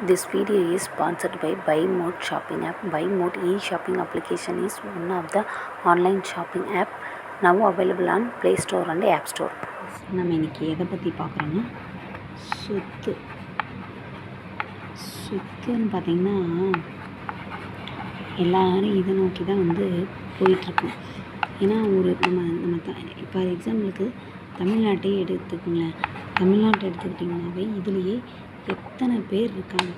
This video is sponsored by BuyMode shopping app. BuyMode e-shopping application is one of the online shopping app now available on Play Store and App Store. நம்ம இன்றைக்கி எதை பற்றி பார்க்குறோன்னா சொத்துன்னு பார்த்திங்கன்னா எல்லோரும் இதை நோக்கி தான் போயிட்டுருக்கோம். ஏன்னா நம்ம ஃபார் எக்ஸாம்பிளுக்கு தமிழ்நாட்டை எடுத்துக்கோங்களேன். தமிழ்நாட்டை எடுத்துக்கிட்டிங்கனாவே இதுலேயே எத்தனை பேர் இருக்காங்க.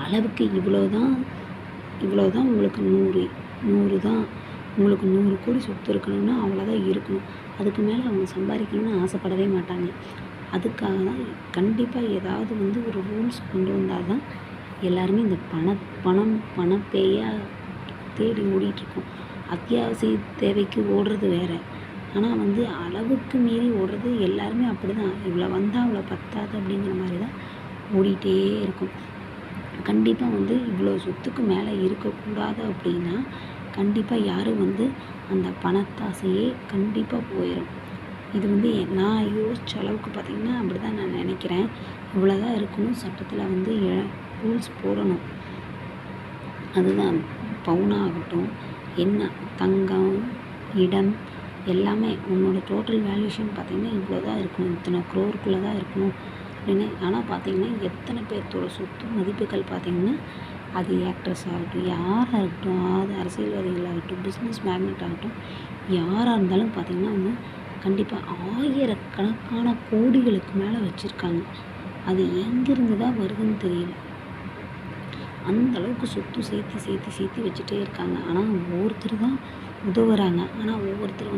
அளவுக்கு இவ்வளோதான் உங்களுக்கு 100 தான் உங்களுக்கு 100 கோடி சொத்து இருக்கணும்னா அவ்வளோதான் இருக்கணும். அதுக்கு மேலே அவங்க சம்பாதிக்கணும்னு ஆசைப்படவே மாட்டாங்க. அதுக்காக தான் கண்டிப்பாக ஏதாவது ஒரு ரூல்ஸ் கொண்டு வந்தால் தான் எல்லாருமே இந்த பணப்பேயாக தேடி ஓடிட்டுருக்கோம். அத்தியாவசிய தேவைக்கு ஓடுறது வேறு, ஆனால் அளவுக்கு மீறி ஓடுறது எல்லாருமே அப்படி தான். இவ்வளோ வந்தால் அவ்வளோ பத்தாது அப்படிங்கிற மாதிரி தான் ஓடிட்டே இருக்கும். கண்டிப்பாக இவ்வளோ சொத்துக்கு மேலே இருக்கக்கூடாது அப்படின்னா கண்டிப்பாக யாரும் அந்த பணத்தாசையே கண்டிப்பாக போயிடும். இது நான் யோசித்த அளவுக்கு பார்த்திங்கன்னா அப்படி தான் நான் நினைக்கிறேன். இவ்வளோ தான் இருக்கணும், சட்டத்தில் ரூல்ஸ் போடணும். அதுதான் பவுனாகட்டும், என்ன தங்கம், இடம் எல்லாமே உன்னோட டோட்டல் வேல்யூஷன் பார்த்திங்கன்னா இவ்வளோ தான் இருக்கணும், இத்தனை க்ரோருக்குள்ளே தான் இருக்கணும் அப்படின்னு. ஆனால் பார்த்திங்கன்னா எத்தனை பேர்த்தோட சொத்து மதிப்புகள் பார்த்திங்கன்னா அது ஆக்ட்ரஸ் ஆகட்டும், யாராக இருக்கட்டும், அது அரசியல்வாதிகளாகட்டும், பிஸ்னஸ் மேக்னெட் ஆகட்டும், யாராக இருந்தாலும் பார்த்திங்கன்னா கண்டிப்பாக ஆயிரக்கணக்கான கோடிகளுக்கு மேலே வச்சுருக்காங்க. அது எங்கேருந்து தான் வருதுன்னு தெரியல. அந்தளவுக்கு சொத்து சேர்த்து வச்சுட்டே இருக்காங்க. ஆனால் ஒவ்வொருத்தர் தான் உதவுறாங்க. ஆனால் ஒவ்வொருத்தர்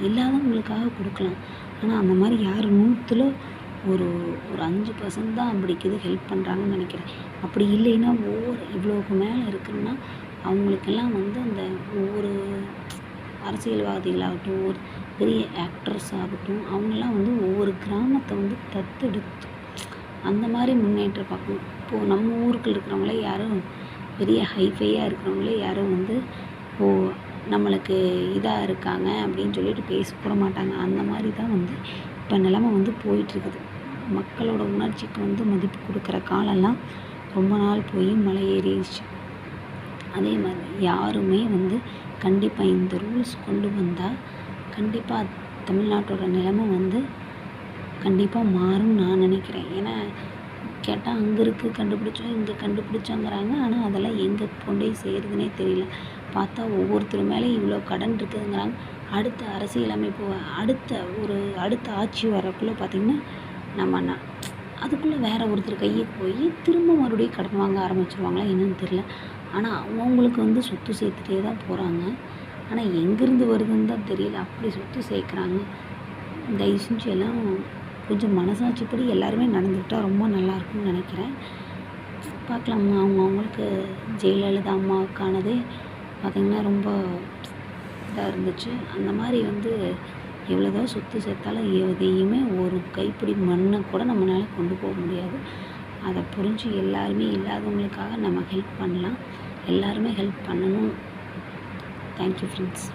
இல்லாதவங்களுக்காக கொடுக்கலாம். ஆனால் அந்த மாதிரி யார் 100ல் ஒரு 5% தான் அப்படிக்குது ஹெல்ப் பண்ணுறாங்கன்னு நினைக்கிறேன். அப்படி இல்லைன்னா இவ்வளோக்கு மேலே இருக்குன்னா அவங்களுக்கெல்லாம் அந்த ஒவ்வொரு அரசியல்வாதிகளாகட்டும், ஒரு பெரிய ஆக்ட்ரஸ் ஆகட்டும், அவங்கெல்லாம் ஒவ்வொரு கிராமத்தை தத்தெடுத்து அந்த மாதிரி முன்னேற்றம் பார்க்கணும். இப்போது நம்ம ஊருக்குள்ள இருக்கிறவங்களே யாரும் பெரிய ஹைஃபையாக இருக்கிறவங்களே யாரும் நம்மளுக்கு இதாக இருக்காங்க அப்படின்னு சொல்லிட்டு பேசக்கூட மாட்டாங்க. அந்த மாதிரி தான் இப்போ நிலமை போயிட்டுருக்குது. மக்களோட உணர்ச்சிக்கு மதிப்பு கொடுக்குற காலம்லாம் ரொம்ப நாள் போய் மலை ஏறிடுச்சு. அதே மாதிரி யாருமே கண்டிப்பாக இந்த ரூல்ஸ் கொண்டு வந்தால் கண்டிப்பாக தமிழ்நாட்டோட நிலைமை கண்டிப்பாக மாறும்னு நான் நினைக்கிறேன். ஏன்னா கேட்டால் அங்கே இருக்குது கண்டுபிடிச்சோம், இங்கே கண்டுபிடிச்சோங்கிறாங்க. ஆனால் அதெல்லாம் எங்கே கொண்டு போய் சேருதுன்னே தெரியல. பார்த்தா ஒவ்வொருத்தர் மேலே இவ்வளோ கடன் இருக்குதுங்கிறாங்க. அடுத்த அரசியலமைப்பு அடுத்த ஆட்சி வரக்குள்ளே பார்த்திங்கன்னா அதுக்குள்ளே வேறு ஒருத்தர் கையுக்கு போய் திரும்ப மறுபடியும் கடன் வாங்க ஆரம்பிச்சிருவாங்களா என்னன்னு தெரியல. ஆனால் அவங்களுக்கு சொத்து சேர்த்துட்டே தான் போகிறாங்க. ஆனால் எங்கேருந்து வருதுன்னு தான் தெரியல. அப்படி சொத்து சேர்க்குறாங்க. தயவு செஞ்சு எல்லாம் கொஞ்சம் மனசாட்சிப்படி எல்லாருமே நடந்துக்கிட்டால் ரொம்ப நல்லாயிருக்கும்னு நினைக்கிறேன். பார்க்கலாம். அவங்களுக்கு ஜெயலலிதா அம்மாவுக்கானதே பார்த்திங்கன்னா ரொம்ப இதாக இருந்துச்சு. அந்த மாதிரி எவ்வளோதான் சொத்து சேர்த்தாலும் எதையுமே ஒரு கைப்பிடி மண்ணை கூட நம்மளால் கொண்டு போக முடியாது. அதை புரிஞ்சு எல்லாருமே இல்லாதவங்களுக்காக நம்ம ஹெல்ப் பண்ணலாம். எல்லாருமே ஹெல்ப் பண்ணணும். Thank you friends.